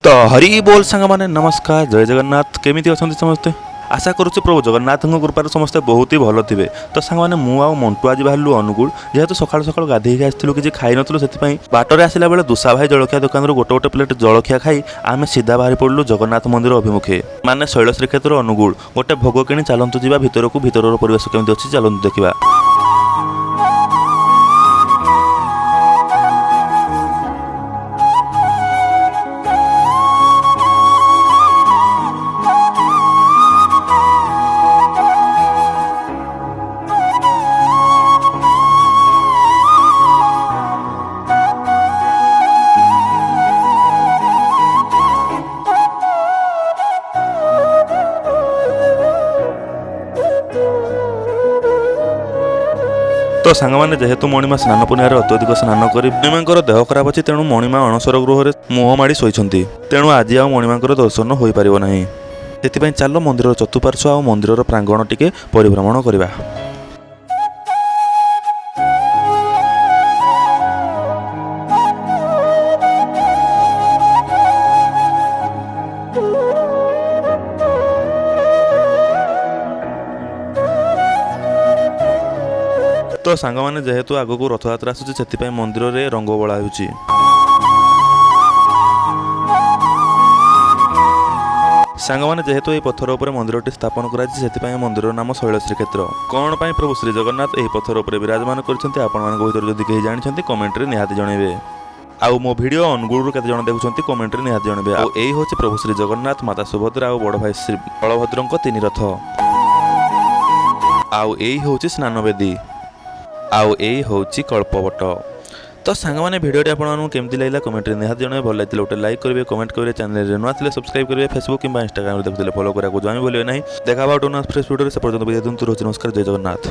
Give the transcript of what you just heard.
तो हरि बोल सांग मैंने नमस्कार जय जगन्नाथ केमी अच्छा समस्ते आशा करुच्छे प्रभु जगन्नाथ कृपार समस्ते बहुत ही भल थे। तो सांग मैंने मंटू आज बाहर अनुगुल जेहेतु सका सका गाधे आसलु कि खाई नु से बाटर आसला बेले दुसा भाई जलखिया दुकान गोटे गोटे प्लेट जलखिया खाई आम सीधा बाहरी पड़लु जगन्नाथ मंदिर अभिमुखे माने शैल श्रीक्षेत्र अनुगुल गोटे भोग कि चलतु जा भितर को भितर परिवेश केमी अच्छी चलतु देखा। तो सांग मैंने जेहेतु मणिमा स्नान पूर्णिमार अत्यधिक स्नान कर मणिमा देह खराब अच्छी तेणु मणिमा अणसर गृह मुह माड़ी शोइछंती तेणु आज आ मणिमा दर्शन हो पारिबो नाही। सेतिपई चलो मंदिर चतुपार्श्व आ मंदिर प्रांगण टिके परिभ्रमण करबा। तो सांग मैंने जेहेतु आगक रथयात्रा आसूची से मंदिर में रंग बोला होउची। सांग मैंने जेहेतु ये पत्थर उपर मंदिर स्थापन कर मंदिर नाम शैल श्रीक्षेत्र कौन पाई प्रभु श्री जगन्नाथ यह पत्थर उपर विराजमान करछन्ते आपण भर जदि कहीं जानते कमेंट रे निहाती जनइबे। आउ मो वीडियो अनुगुल केते जण देखुछन्ती कमेंट रे निहाती जनइबे। आउ एई होछि प्रभु श्री जगन्नाथ माता सुभद्रा और बड़ भाई श्री बलभद्रଙ୍କ तीन रथ। आउ एई होछि स्नानवेदी आउ यही हूँ कल्पवट। तो सांग मैंने भिडियोटी आपको केमती लगे कमेंट निहाती जन भल लगे गोटे लाइक करेंगे कमेंट करेंगे चैनल नुआ थे सब्सक्राइब करेंगे फेसबुक कि इंस्टाग्राम देखते फॉलो करा जॉइन बोलिए ना देखा फ्रेश भिडियो से पर्यटन नमस्कार जय जगन्नाथ।